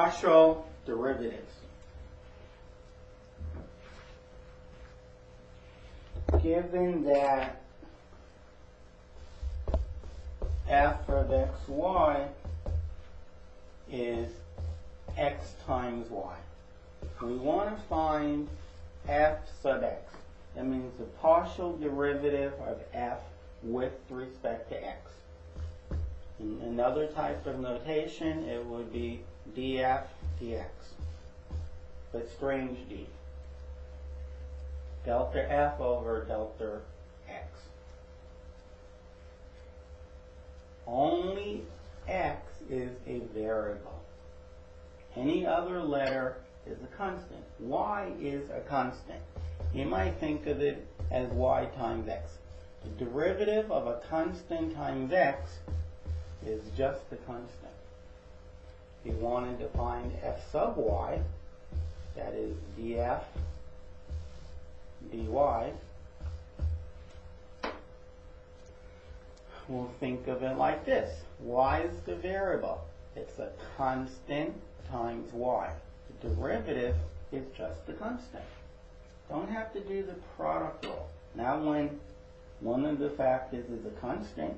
partial derivatives. Given that f of xy is x times y, we want to find f sub x. That means the partial derivative of f with respect to x. In another type of notation, it would be df dx, but strange d. Delta f over delta x. Only x is a variable. Any other letter is a constant. Y is a constant. You might think of it as y times x. The derivative of a constant times x is just a constant. If you wanted to find f sub y, that is df dy, we'll think of it like this. Y is the variable. It's a constant times y. The derivative is just a constant. Don't have to do the product rule. Now when one of the factors is a constant,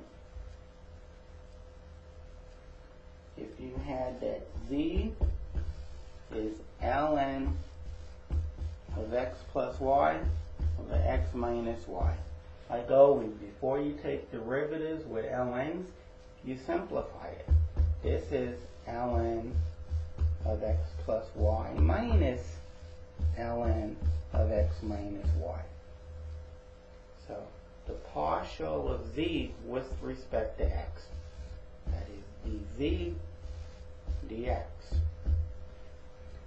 if you had that z is ln of x plus y over x minus y. Like always, before you take derivatives with ln's, you simplify it. This is ln of x plus y minus ln of x minus y. So the partial of z with respect to x, that is dz dx.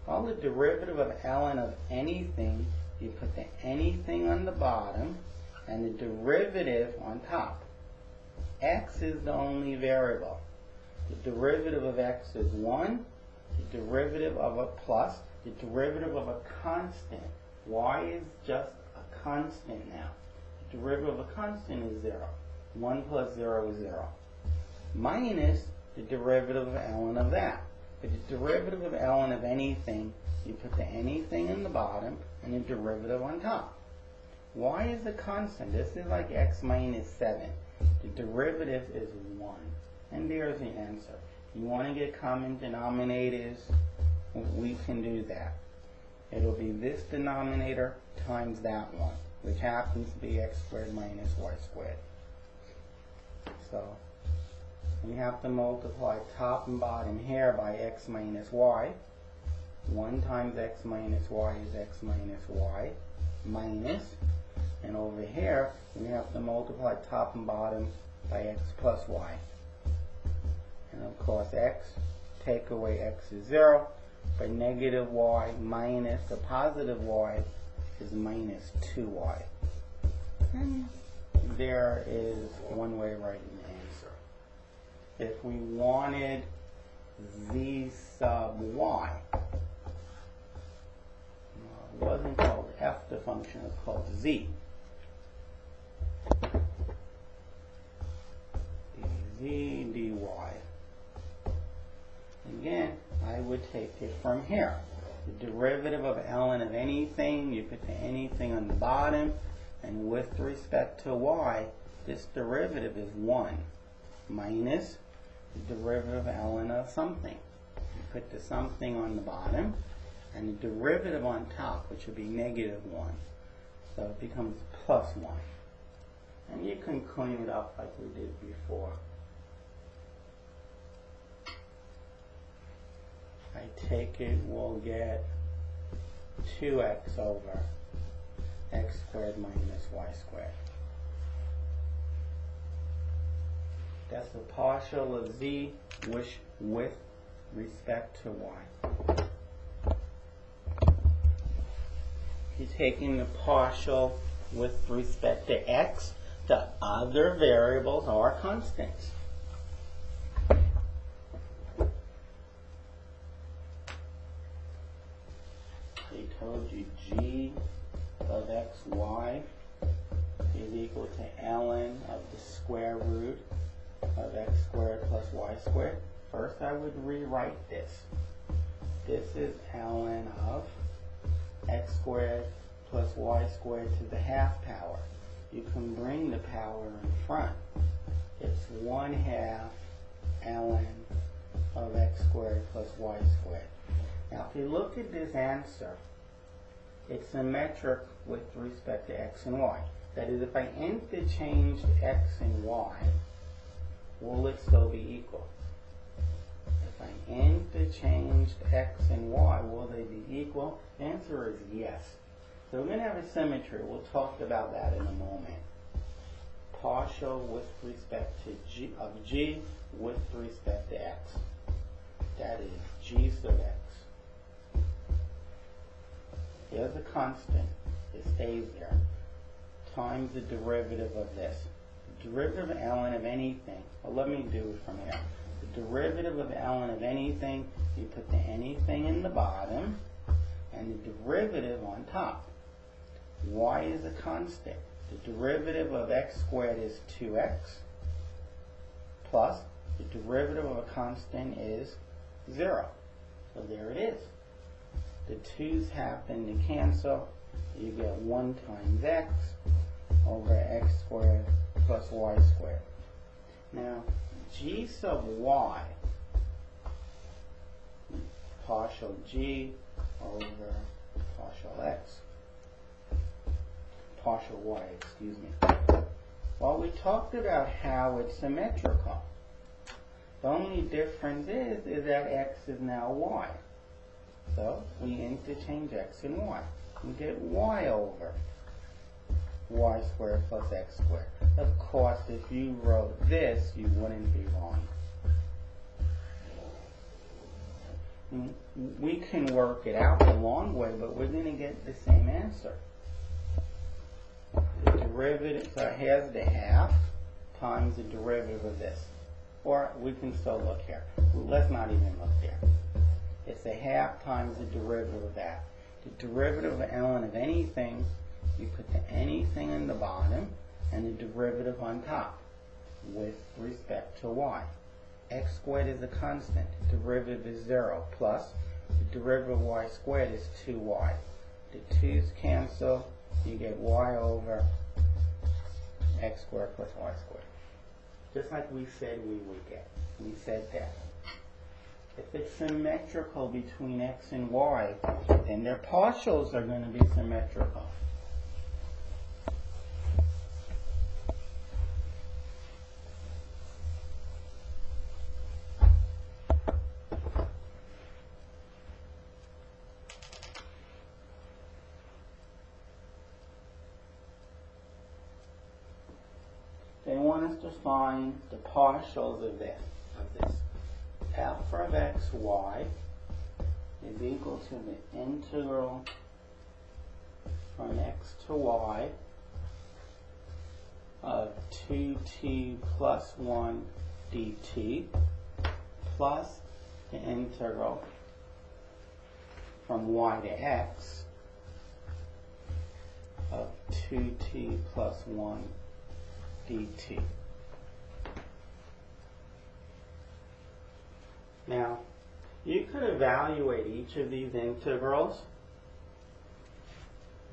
Well, the derivative of ln of anything, you put the anything on the bottom and the derivative on top. X is the only variable. The derivative of x is 1. The derivative of a plus, the derivative of a constant. Y is just a constant now. The derivative of a constant is 0. 1 plus 0 is 0. Minus the derivative of ln of that. But the derivative of ln of anything, you put the anything in the bottom and the derivative on top. Y is a constant. This is like x minus 7. The derivative is 1. And there's the answer. You want to get common denominators, we can do that. It'll be this denominator times that one, which happens to be x squared minus y squared. So we have to multiply top and bottom here by x minus y. 1 times x minus y is x minus y minus, and over here we have to multiply top and bottom by x plus y. And of course x, take away x is 0, but negative y minus the positive y is minus 2y. And there is one way of writing the answer. If we wanted z sub y, it wasn't called f the function, it was called z. dz dy. Again, I would take it from here. The derivative of ln of anything, you put the anything on the bottom, and with respect to y, this derivative is 1 minus the derivative of ln of something. You put the something on the bottom, and the derivative on top, which would be negative 1. So it becomes plus 1. And you can clean it up like we did before. I take it we'll get 2x over x squared minus y squared. That's the partial of z with respect to y. You're taking the partial with respect to x. The other variables are constants. They told you g of xy is equal to ln of the square root of x squared plus y squared. First I would rewrite this. This is ln of x squared plus y squared to the half power. You can bring the power in front. It's 1/2 ln of x squared plus y squared. Now if you look at this answer, it's symmetric with respect to x and y. That is, if I interchanged x and y, will it still be equal? If I interchanged x and y, will they be equal? The answer is yes. So we're going to have a symmetry. We'll talk about that in a moment. Partial with respect to g with respect to x. That is g sub x. Here's a constant. It stays there. Times the derivative of this. The derivative of ln of anything. Well, let me do it from here. The derivative of ln of anything, you put the anything in the bottom and the derivative on top. Y is a constant. The derivative of x squared is 2x plus the derivative of a constant is 0. So there it is. The 2's happen to cancel. You get 1 times x over x squared plus y squared. Now, g sub y, partial g over partial x, partial y, excuse me. Well, we talked about how it's symmetrical. The only difference is that x is now y. So we interchange x and y. We get y over y squared plus x squared. Of course, if you wrote this, you wouldn't be wrong. We can work it out the long way, but we're going to get the same answer. The derivative, so here's the half times the derivative of this. Or we can still look here. Let's not even look there. It's a half times the derivative of that. The derivative of ln of anything, you put the anything in the bottom and the derivative on top with respect to y. X squared is a constant. The derivative is 0 plus the derivative of y squared is 2y. The 2's cancel. You get y over x squared plus y squared. Just like we said we would get. We said that. If it's symmetrical between x and y, then their partials are going to be symmetrical. They want us to find the partials of this. F of x, y is equal to the integral from x to y of 2t plus 1 dt plus the integral from y to x of 2t plus 1 dt. Now, you could evaluate each of these integrals,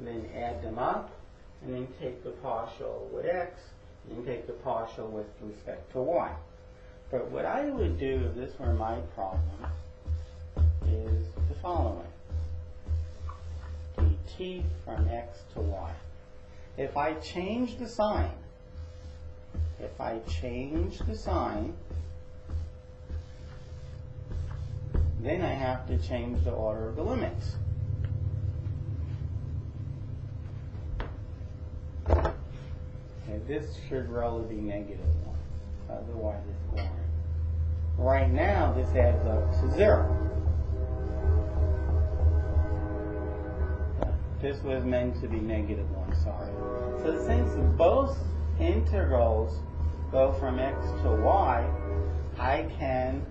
then add them up, and then take the partial with x, and then take the partial with respect to y. But what I would do if this were my problem is the following. dt from x to y. If I change the sign, then I have to change the order of the limits. Okay, this should really be -1. Otherwise it's boring. Right now this adds up to 0. This was meant to be -1, sorry. So since both integrals go from x to y, I can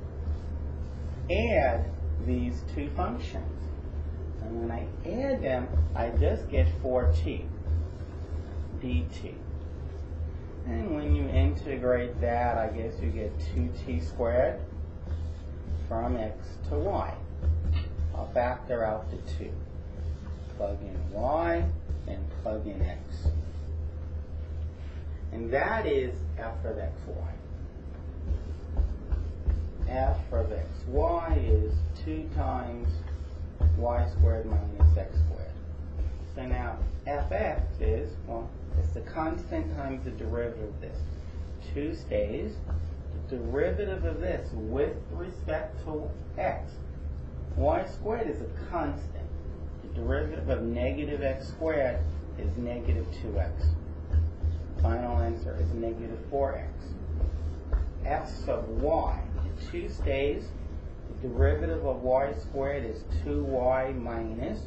add these two functions. And when I add them, I just get 4t dt. And when you integrate that, I guess you get 2t squared from x to y. I'll factor out the 2. Plug in y and plug in x. And that is f of xy. F of xy is 2 times y squared minus x squared. So now fx is, well, it's the constant times the derivative of this. 2 stays. The derivative of this with respect to x. Y squared is a constant. The derivative of negative x squared is negative 2x. Final answer is negative 4x. F sub y, the 2 stays. The derivative of y squared is 2y minus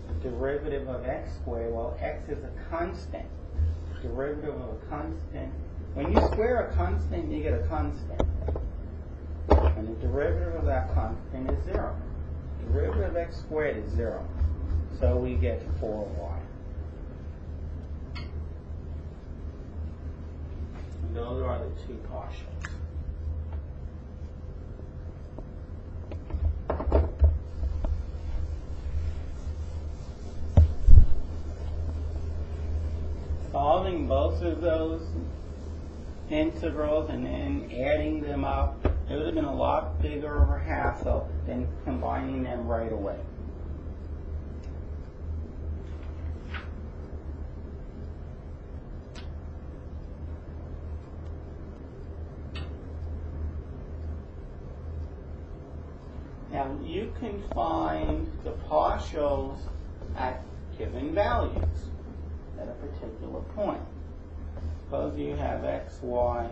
the derivative of x squared. Well, x is a constant. The derivative of a constant. When you square a constant, you get a constant. And the derivative of that constant is 0. The derivative of x squared is 0. So we get 4y. And those are the 2 partials. Solving both of those integrals and then adding them up, it would have been a lot bigger of a hassle than combining them right away. Now you can find the partials at given values at a particular point. Suppose you have xy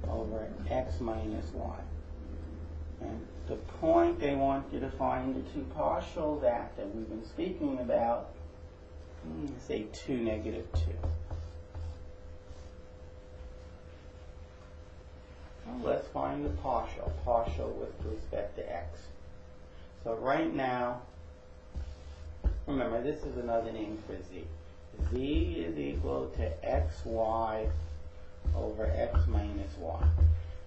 over x minus y. And the point they want you to find the 2 partials at that we've been speaking about, say 2, negative 2. Well, let's find the partial with respect to x. So right now, remember this is another name for z. Z is equal to xy over x minus y.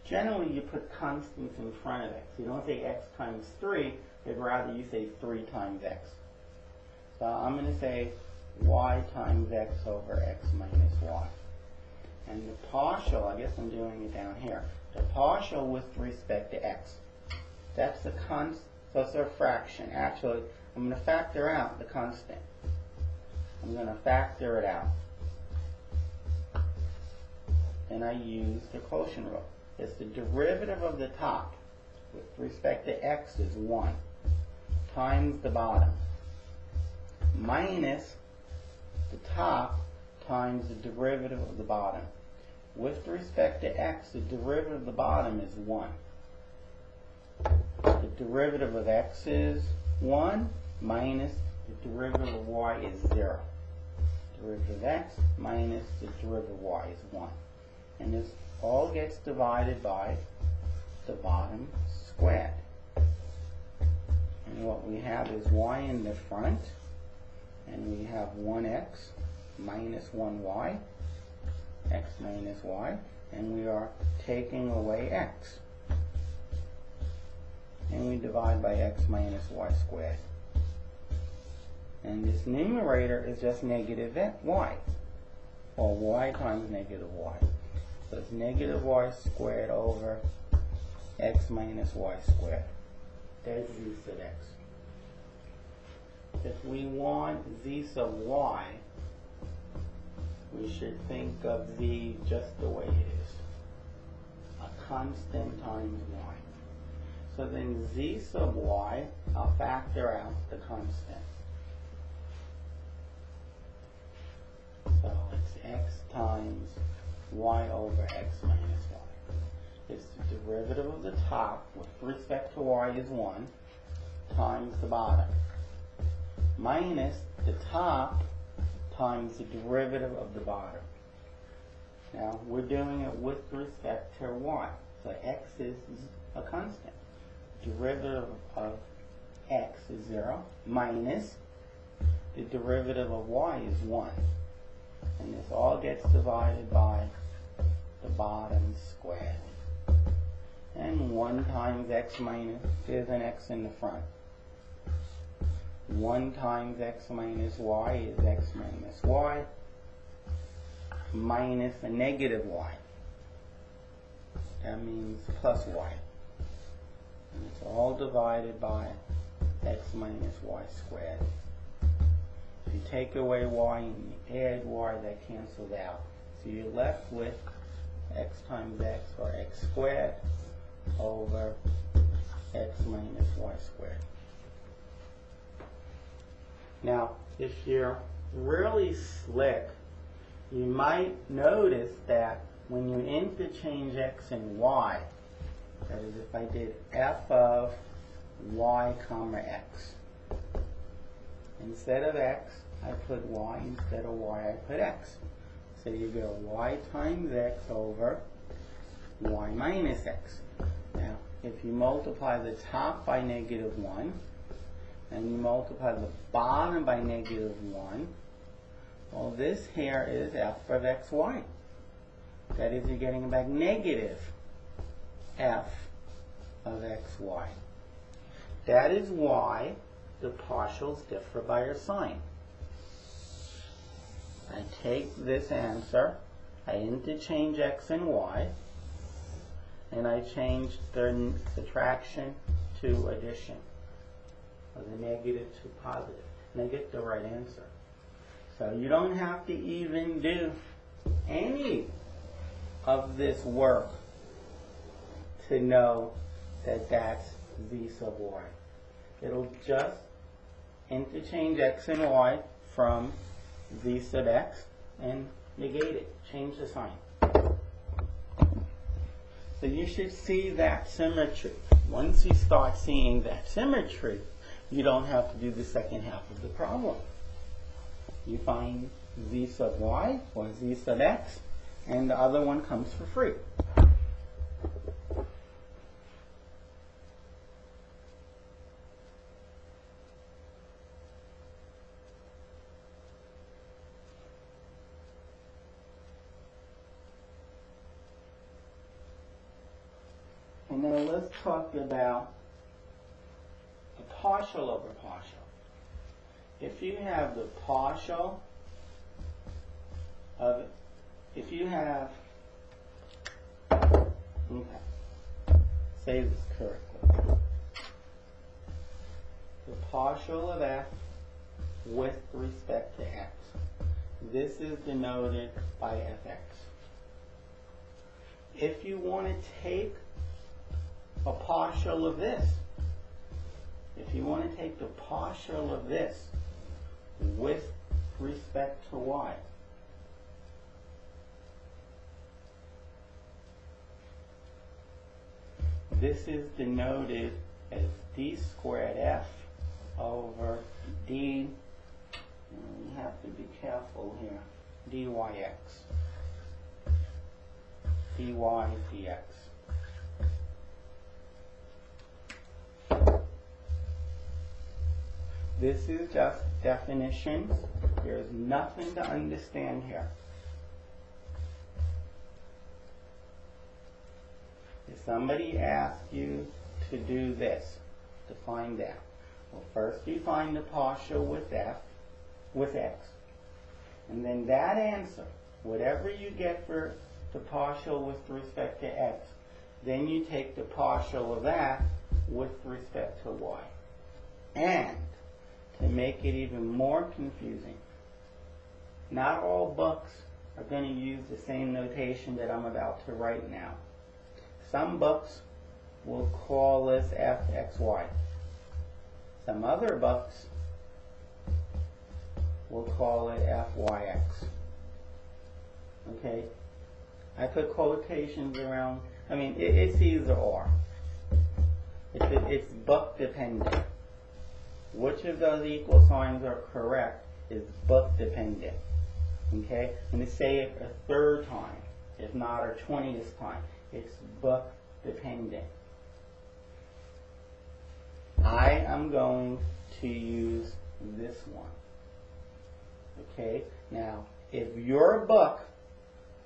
Generally, you put constants in front of x. You don't say x times 3, but rather you say 3 times x. So I'm going to say y times x over x minus y. And the partial, I guess I'm doing it down here, the partial with respect to x. That's the constant, so it's a fraction. Actually, I'm going to factor out the constant. I'm going to factor it out. And I use the quotient rule. It's the derivative of the top with respect to x is 1 times the bottom minus the top times the derivative of the bottom. With respect to x, the derivative of the bottom is 1. The derivative of x is 1 minus the derivative of y is 0. Derivative of x minus the derivative of y is 1. And this all gets divided by the bottom squared. And what we have is y in the front, and we have 1x minus 1y, x minus y, and we are taking away x. And we divide by x minus y squared. And this numerator is just negative y, or y times negative y. So it's negative y squared over x minus y squared. There's z sub x. If we want z sub y, we should think of z just the way it is. A constant times y. So then z sub y, I'll factor out the constant. So it's x times y over x minus y. It's the derivative of the top with respect to y is 1 times the bottom minus the top times the derivative of the bottom. Now we're doing it with respect to y. So x is a constant. Derivative of x is 0 minus the derivative of y is 1. And this all gets divided by the bottom squared. And 1 times x minus, there's an x in the front. 1 times x minus y is x minus y minus a negative y. That means plus y. And it's all divided by x minus y squared. If you take away y and you add y, that cancels out. So you're left with x times x, or x squared, over x minus y squared. Now, if you're really slick, you might notice that when you interchange x and y, that is, if I did f of y comma x, instead of x, I put y. Instead of y, I put x. So you go y times x over y minus x. Now, if you multiply the top by negative 1, and you multiply the bottom by negative 1, well, this here is f of xy. That is, you're getting back negative f of xy. That is why the partials differ by their sign. I take this answer, I interchange x and y, and I change the subtraction to addition, or the negative to positive, and I get the right answer. So you don't have to even do any of this work to know that that's v sub y. It'll just interchange x and y from v sub x and negate it, change the sign. So you should see that symmetry. Once you start seeing that symmetry, you don't have to do the second half of the problem. You find v sub y or v sub x, and the other one comes for free. And now let's talk about a partial over partial. If you have the partial of, if you have, okay, say this correctly, the partial of f with respect to x, this is denoted by fx. If you want to take a partial of this, if you want to take the partial of this with respect to y, this is denoted as d squared f over d, you have to be careful here, dyx, dy dx. This is just definitions. There's nothing to understand here. If somebody asks you to do this, to find that, well, first you find the partial with f, with x, and then that answer, whatever you get for the partial with respect to x, then you take the partial of that with respect to y. And to make it even more confusing, not all books are going to use the same notation that I'm about to write now. Some books will call this fxy. Some other books will call it fyx. Okay? I put quotations around, I mean, it's either or. It's book dependent. Which of those equal signs are correct is book dependent. Okay? I'm going to say it a third time, if not a 20th time. It's book dependent. I am going to use this one. Okay? Now, if your book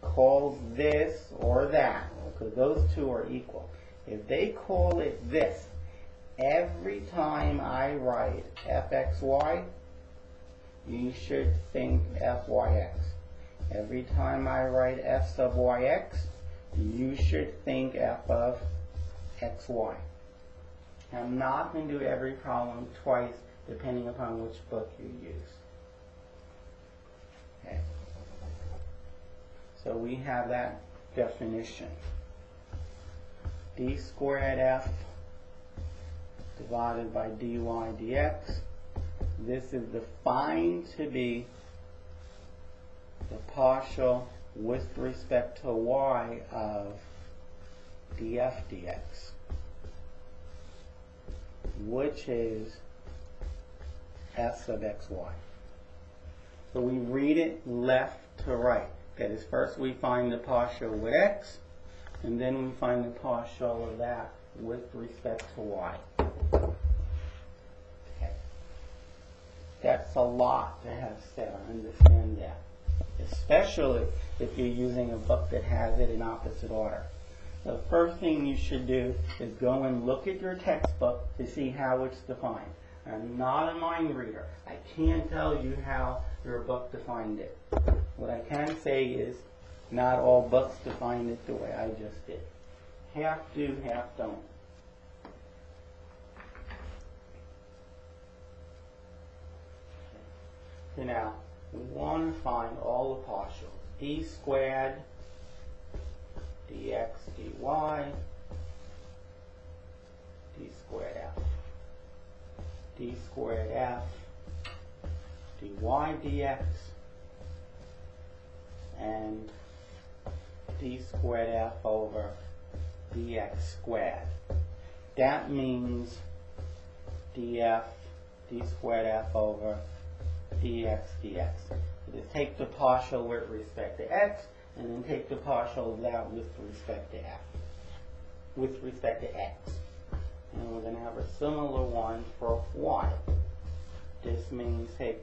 calls this or that, because those two are equal, if they call it this, every time I write fxy, you should think fyx. Every time I write f sub yx, you should think f of xy. I'm not going to do every problem twice depending upon which book you use. Okay. So we have that definition. D squared f divided by dy dx. This is defined to be the partial with respect to y of df dx, which is f sub xy. So we read it left to right. That is, first we find the partial with x, and then we find the partial of that with respect to y. Okay. That's a lot to have said. I understand that. Especially if you're using a book that has it in opposite order. The first thing you should do is go and look at your textbook to see how it's defined. I'm not a mind reader. I can't tell you how your book defined it. What I can say is not all books define it the way I just did. Half do, half don't. So now, we want to find all the partials. D squared, dx, dy, d squared f. D squared f, dy dx, and d squared f over dx squared. That means df, d squared f over dx dx. So just take the partial with respect to x, and then take the partial of that with respect to f, with respect to x. And we're going to have a similar one for y. This means take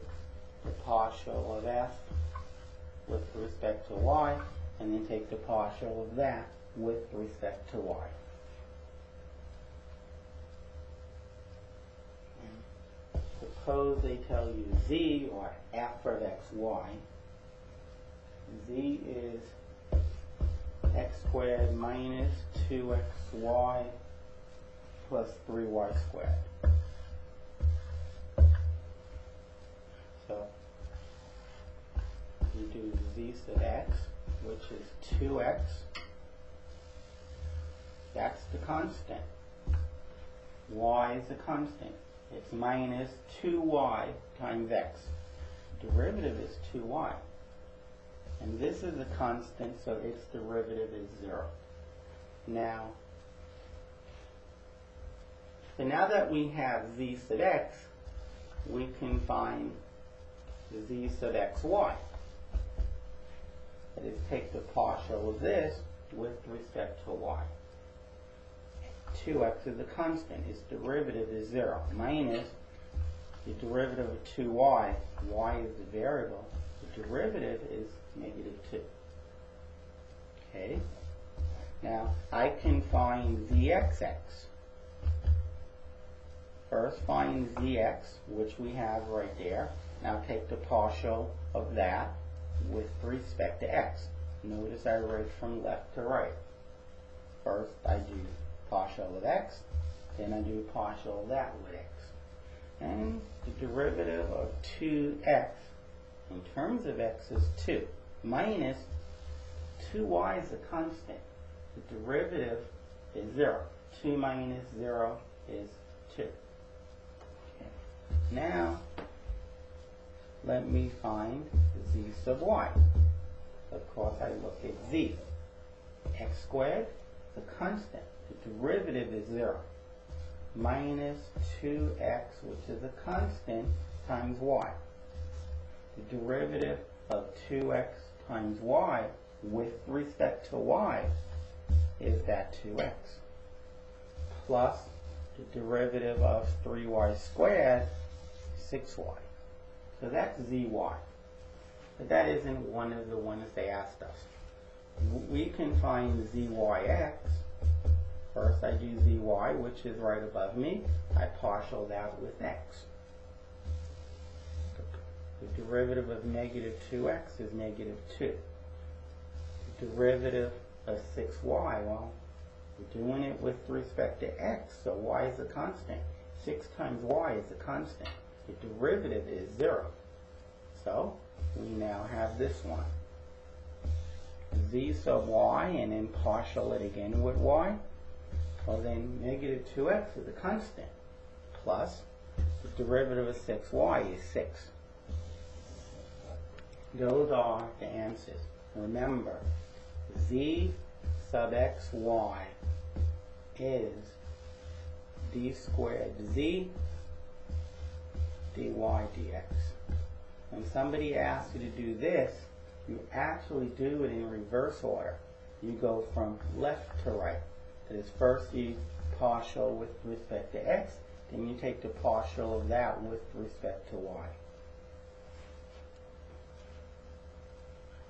the partial of f with respect to y, and then take the partial of that with respect to y. Suppose they tell you z, or f of xy. Z is x squared minus 2xy plus 3y squared. So you do z sub x, which is 2x. That's the constant. Y is the constant. It's minus 2y times x. Derivative is 2y. And this is a constant, so its derivative is 0. So now that we have z sub x, we can find z sub xy. That is, take the partial of this with respect to y. 2x is a constant. Its derivative is 0. Minus the derivative of 2y. Y is the variable. The derivative is negative 2. Okay? Now, I can find zxx. First find zx, which we have right there. Now take the partial of that with respect to x. Notice I write from left to right. First I do partial of x, then I do partial of that with x. And the derivative of 2x in terms of x is 2, minus 2y is a constant. The derivative is 0. 2 minus 0 is 2. Okay. Now, let me find z sub y. Of course, I look at z. X squared, the constant. The derivative is 0. Minus 2x, which is a constant, times y. The derivative of 2x times y with respect to y is that 2x. Plus the derivative of 3y squared, 6y. So that's zy. But that isn't one of the ones they asked us. We can find zyx First I do zy, which is right above me. I partial that with x. The derivative of negative 2x is negative 2. The derivative of 6y, well, we're doing it with respect to x, so y is a constant. 6 times y is a constant. The derivative is 0. So we now have this one. Z sub y, and then partial it again with y. Well, then negative 2x is a constant, plus the derivative of 6y is 6. Those are the answers. Remember, z sub xy is d squared z dy dx. When somebody asks you to do this, you actually do it in reverse order. You go from left to right. That is, first you partial with respect to x, then you take the partial of that with respect to y.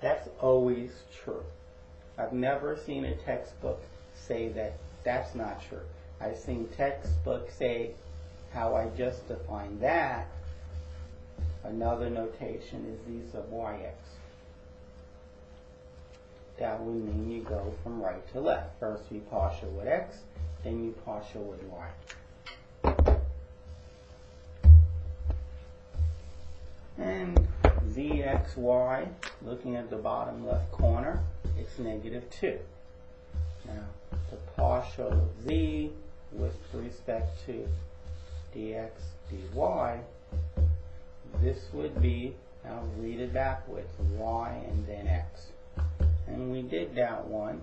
That's always true. I've never seen a textbook say that that's not true. I've seen textbooks say how I just defined that. Another notation is z sub yx. That would mean you go from right to left. First you partial with x, then you partial with y. And zxy, looking at the bottom left corner, it's negative 2. Now, the partial of z with respect to dx dy, this would be, I'll read it backwards, y and then x. And we did that one,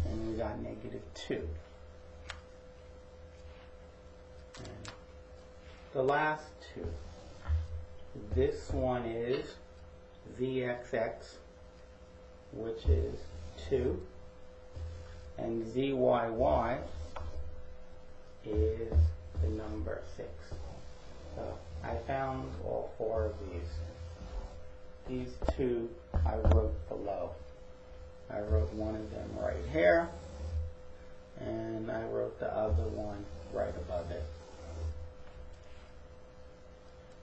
and we got negative 2. And the last two. This one is zxx, which is 2, and zyy is the number 6. So I found all 4 of these. These two I wrote below. I wrote one of them right here, and I wrote the other one right above it.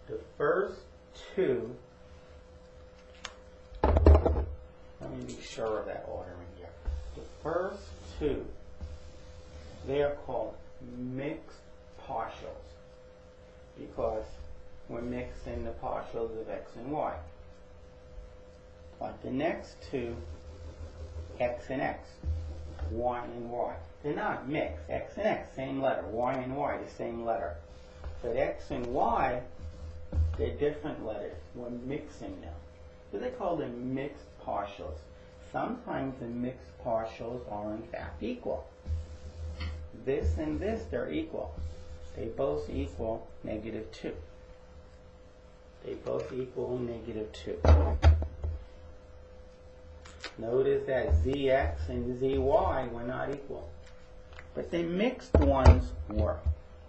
The first two, let me be sure of that ordering here. The first two, they are called mixed partials because we're mixing the partials of x and y. But the next two, x and x, y and y, they're not mixed. X and x, same letter. Y and y, the same letter. But x and y, they're different letters. We're mixing them. So they call them mixed partials. Sometimes the mixed partials are in fact equal. This and this, they're equal. They both equal negative 2. They both equal negative 2. Notice that zx and zy were not equal. But the mixed ones were.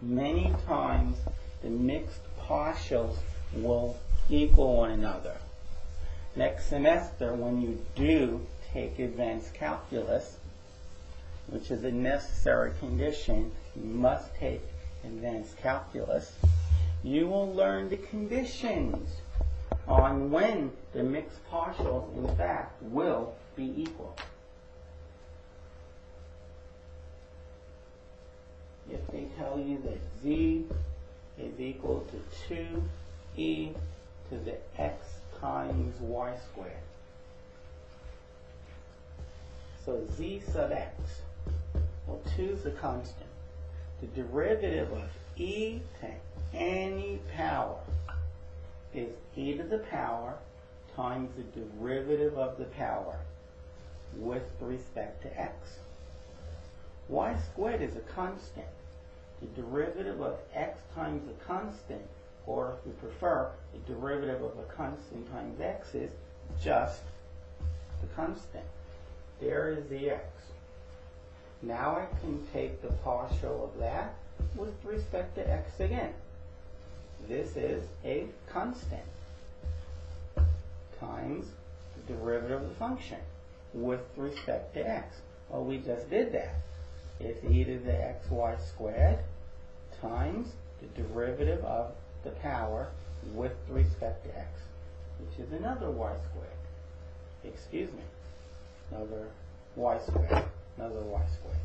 Many times the mixed partials will equal one another. Next semester, when you do take advanced calculus, which is a necessary condition, you must take advanced calculus, you will learn the conditions on when the mixed partials, in fact, will be equal. If they tell you that z is equal to 2e to the x times y squared. So z sub x, well, 2 is a constant. The derivative of e to any power is e to the power times the derivative of the power with respect to x. Y squared is a constant. The derivative of x times a constant, or if you prefer, the derivative of a constant times x is just the constant. There is the x. Now I can take the partial of that with respect to x again. This is a constant times the derivative of the function with respect to x. Well, we just did that. It's e to the xy squared times the derivative of the power with respect to x, which is another y squared. Excuse me, another y squared, another y squared.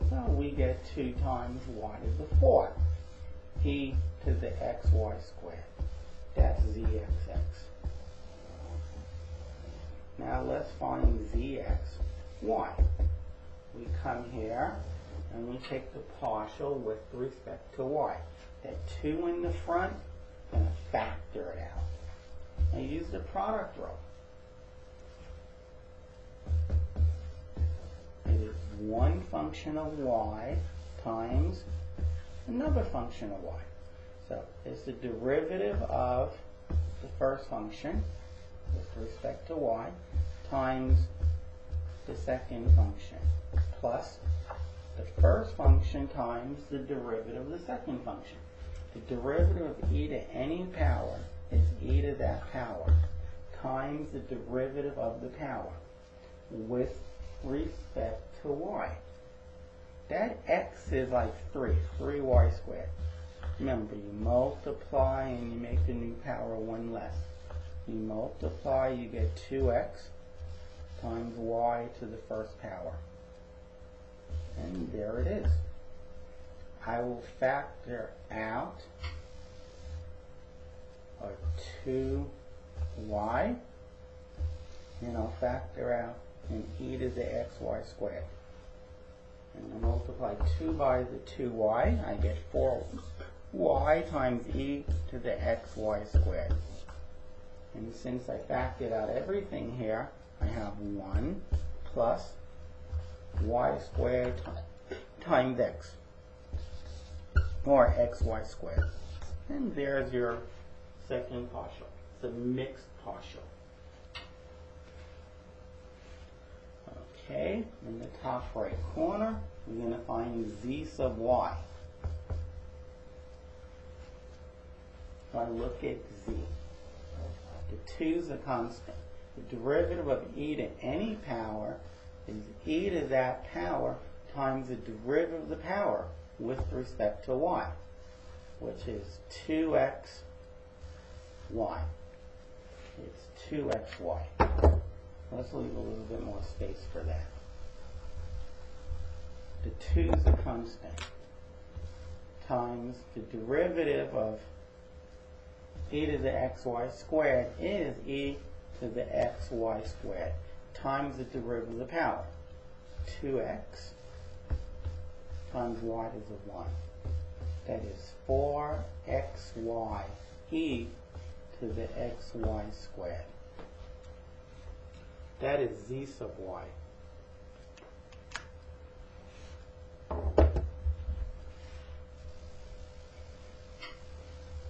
So we get 2 times y to the 4th, e to the xy squared. That's zxx. Now let's find zxy. We come here and we take the partial with respect to y. That 2 in the front, I'm going to factor it out. I use the product rule. It is one function of y times another function of y. So it's the derivative of the first function with respect to y times the second function plus the first function times the derivative of the second function. The derivative of e to any power is e to that power times the derivative of the power with respect to y. That x is like 3y squared. Remember, you multiply and you make the new power 1 less. You multiply, you get 2x times y to the first power. And there it is. I will factor out a 2y, and I'll factor out an e to the xy squared. And I multiply 2 by the 2y, I get 4y times e to the xy squared. And since I factored out everything here, I have 1 plus y squared times x, or xy squared. And there's your second partial. It's a mixed partial. Okay, in the top right corner, we're going to find z sub y. If I look at z, the 2 is a constant. The derivative of e to any power is e to that power times the derivative of the power with respect to y, which is 2xy. It's 2xy. Let's leave a little bit more space for that. The 2 is a constant times the derivative of e to the xy squared is e to the xy squared times the derivative of the power. 2x times y to the 1. That is 4xy e to the xy squared. That is z sub y.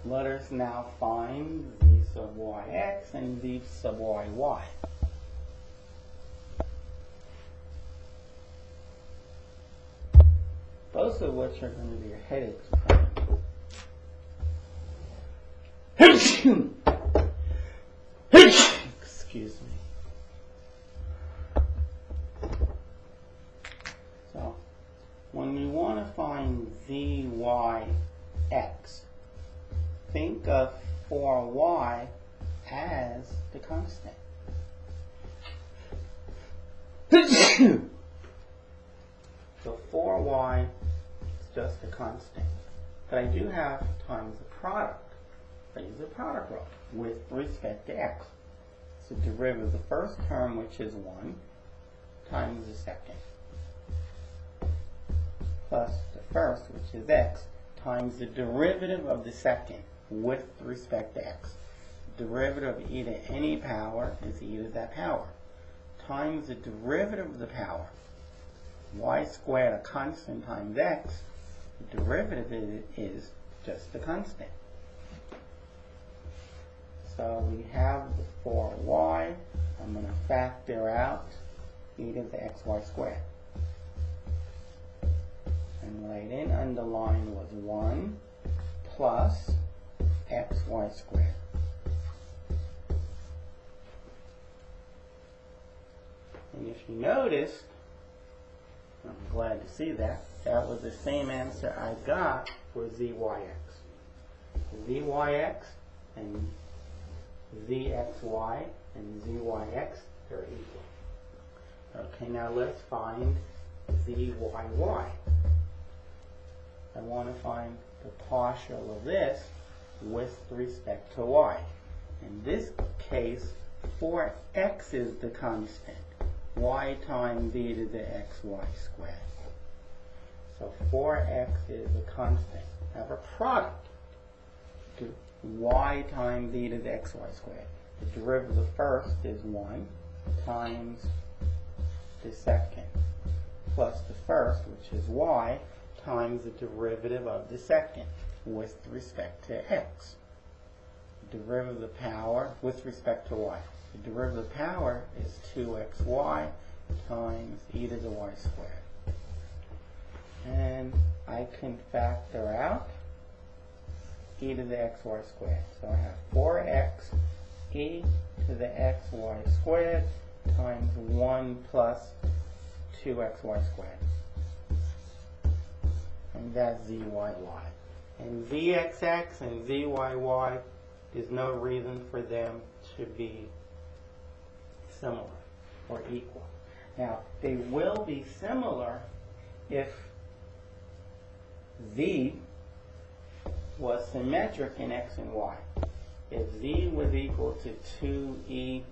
Let us now find z sub yx and z sub yy. Both of which are going to be your headaches. Excuse me. So, when we want to find zyx, think of 4y as the constant. So 4y is just a constant. But I do have times the product. I use the product rule with respect to x. So derivative of the first term, which is 1, times the second, plus the first, which is x, times the derivative of the second with respect to x. Derivative of e to any power is e to that power, times the derivative of the power, y squared, a constant, times x. The derivative is just a constant. So we have the 4y. I'm going to factor out e to the xy squared. And right in underline was 1 plus xy squared. And if you notice, glad to see that. That was the same answer I got for ZYX. ZYX and ZXY and ZYX, they're equal. Okay, now let's find ZYY. I want to find the partial of this with respect to y. In this case, 4x is the constant. Y times e to the xy squared. So 4x is a constant. I have a product. Y times e to the xy squared. The derivative of the first is 1 times the second plus the first, which is y, times the derivative of the second with respect to x. The derivative of the power with respect to y. The derivative of the power is 2xy times e to the y squared. And I can factor out e to the xy squared. So I have 4x e to the xy squared times 1 plus 2xy squared. And that's zyy. And zxx and zyy, there's no reason for them to be similar or equal. Now, they will be similar if z was symmetric in x and y. If z was equal to 2e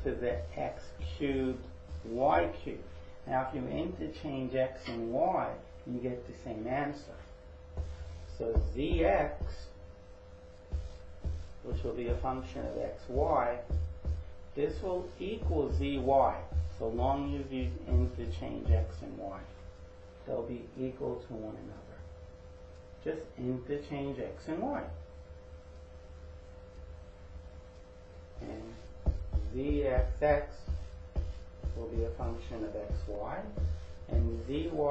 to the x cubed y cubed. Now, if you interchange x and y, you get the same answer. So zx, which will be a function of xy, this will equal zy, so long as you interchange x and y. They'll be equal to one another. Just interchange x and y. And zxx will be a function of xy, and zyy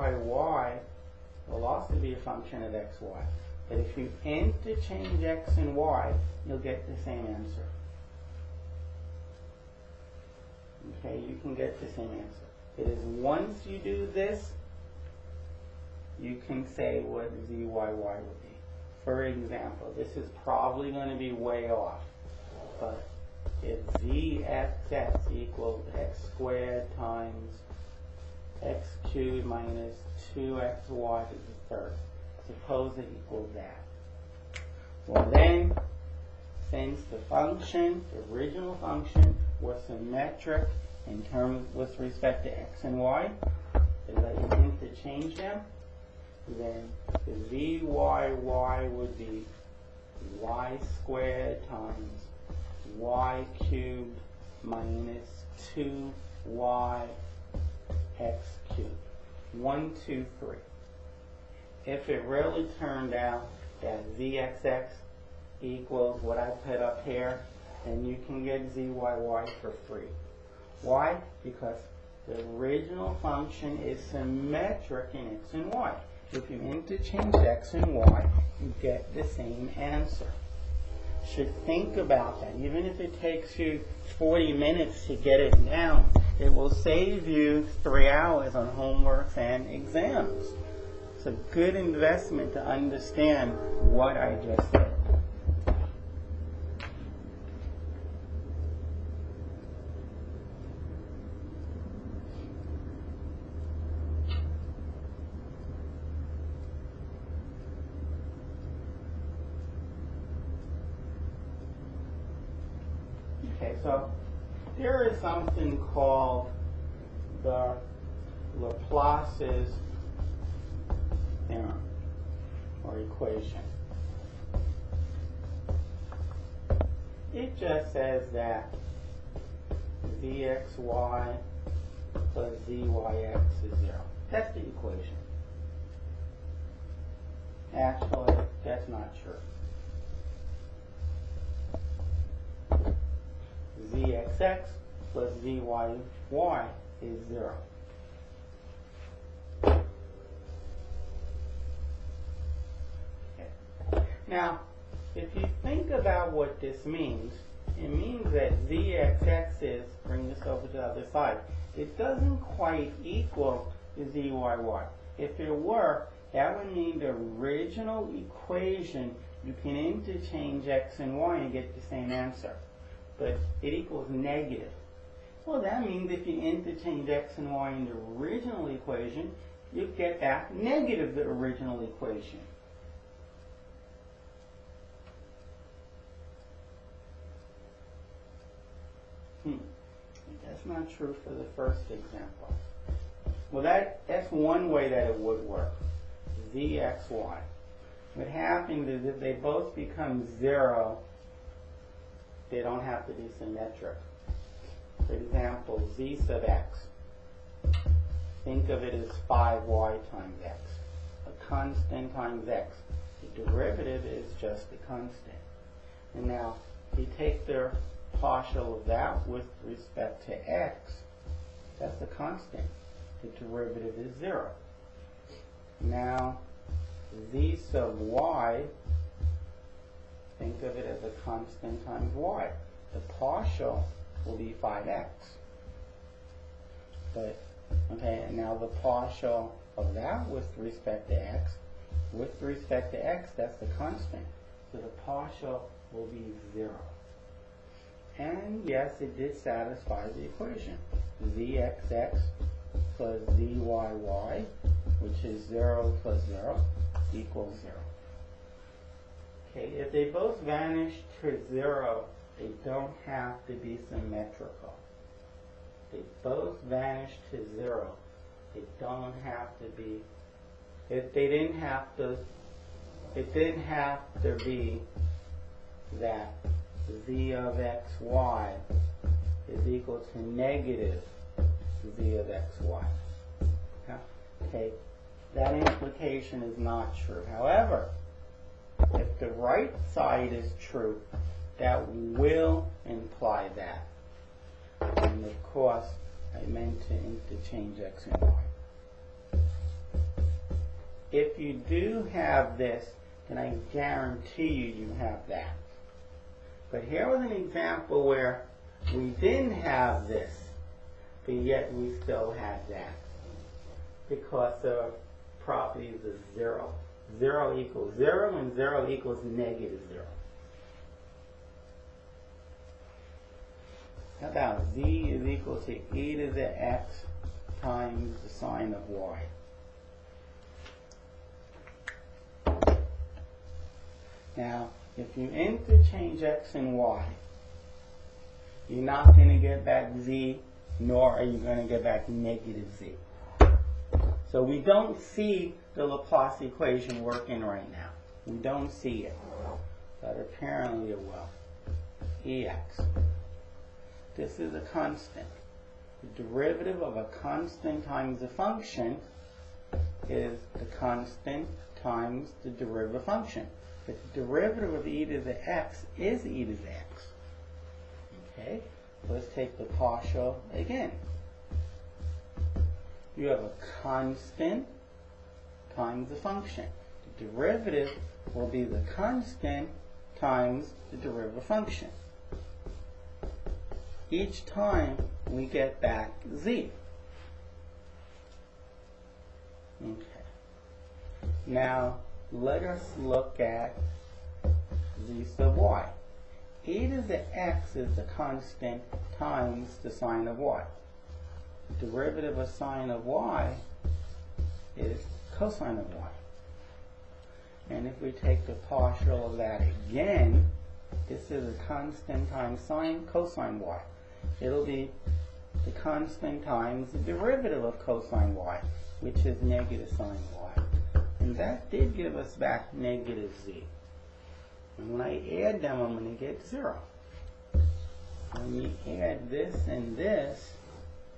will also be a function of xy. But if you interchange x and y, you'll get the same answer. Okay, you can get the same answer. It is once you do this, you can say what zyy would be. For example, this is probably going to be way off, but if zxx equals x squared times x cubed minus 2xy to the third, suppose it equals that. Well then, since the function, the original function, was symmetric in terms with respect to x and y, so that you interchange them, then the zyy would be y squared times y cubed minus 2y x cubed. 1, 2, 3. If it really turned out that zxx equals what I put up here, then you can get zyy for free. Why? Because the original function is symmetric in x and y. If you interchange x and y, you get the same answer. Should think about that. Even if it takes you 40 minutes to get it down, it will save you 3 hours on homework and exams. It's a good investment to understand what I just said. Okay, so there is something called the Laplace's theorem or equation. It just says that vxy plus zyx is 0. That's the equation. Actually, that's not true. Zxx plus zyy is 0. Okay. Now, if you think about what this means, it means that zxx is, bring this over to the other side, it doesn't quite equal is EYY. If it were, that would mean the original equation, you can interchange x and y and get the same answer. But it equals negative. Well, that means if you interchange x and y in the original equation, you get back negative the original equation. That's not true for the first example. Well, that's one way that it would work. ZXY. What happens is if they both become 0, they don't have to be symmetric. For example, Z sub x. Think of it as 5y times x. A constant times x. The derivative is just a constant. And now, if you take their partial of that with respect to x, that's a constant. The derivative is 0. Now, Z sub y, think of it as a constant times y. The partial will be 5x. But, okay, and now the partial of that with respect to x, that's the constant. So the partial will be 0. And yes, it did satisfy the equation. Zxx plus zyy, which is 0 plus 0, equals 0. Okay, if they both vanish to 0, they don't have to be symmetrical. They both vanish to 0. They don't have to be. It didn't have to be that z of xy is equal to negative z of xy. Okay, that implication is not true. However, if the right side is true, that will imply that. And of course, I meant to interchange x and y. If you do have this, then I guarantee you have that. But here was an example where we didn't have this, but yet we still had that. Because of properties of 0. 0 equals 0 and 0 equals negative 0. How about z is equal to e to the x times the sine of y? Now, if you interchange x and y, you're not going to get back z, nor are you going to get back negative z. So we don't see the Laplace equation working right now. We don't see it. But apparently it will. Ex. This is a constant. The derivative of a constant times a function is the constant times the derivative function. But the derivative of e to the x is e to the x. Okay? Let's take the partial again. You have a constant times the function. The derivative will be the constant times the derivative function. Each time we get back z. Okay. Now let us look at z sub y. E to the x is the constant times the sine of y. The derivative of sine of y is cosine of y. And if we take the partial of that again, this is a constant times sine cosine y. It'll be the constant times the derivative of cosine y, which is negative sine y. And that did give us back negative z. And when I add them, I'm going to get 0. When you add this and this,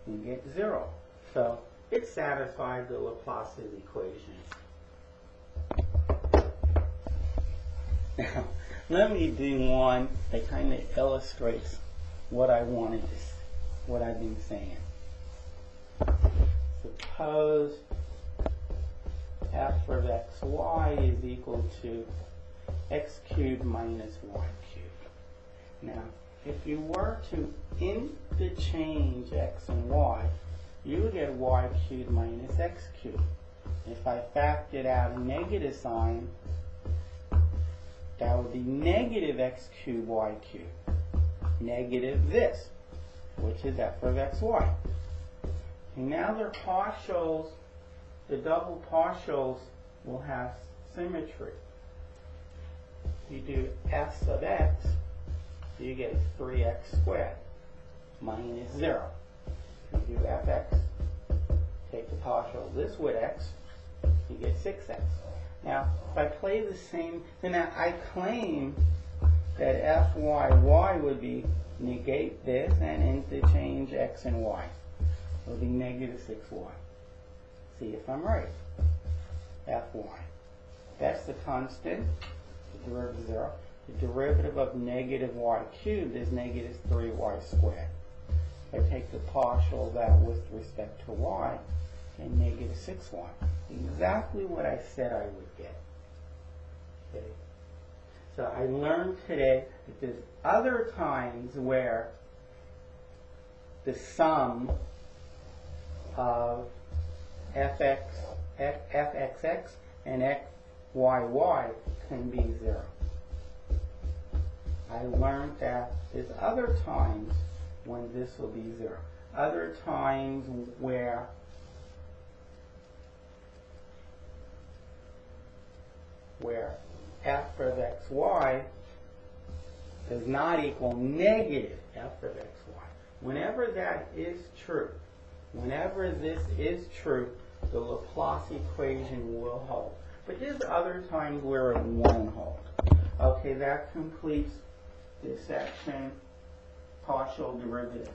you get 0. So it satisfies the Laplace's equation. Now, let me do one that kind of illustrates what I wanted to, what I've been saying. Suppose f of xy is equal to x cubed minus y cubed. Now, if you were to interchange x and y, you would get y cubed minus x cubed. If I factored out a negative sign, that would be negative x cubed y cubed. Negative this, which is f of xy. And now their partials, the double partials will have symmetry. You do f of x, you get 3x squared minus 0. If you do fx, take the partial this with x, you get 6x. Now, if I play the same, then now I claim that fyy would be negate this and interchange x and y. It will be negative 6y. See if I'm right. Fy. That's the constant. The derivative is 0. The derivative of negative y cubed is negative 3y squared. If I take the partial of that with respect to y, and negative 6y. Exactly what I said I would get. Okay. So I learned today that there's other times where the sum of fxx and fyy can be 0. I learned that there's other times when this will be 0. Other times where f of xy does not equal negative f of xy. Whenever that is true, whenever this is true, the Laplace equation will hold. But there's other times where it won't hold. Okay, that completes this section, partial derivatives.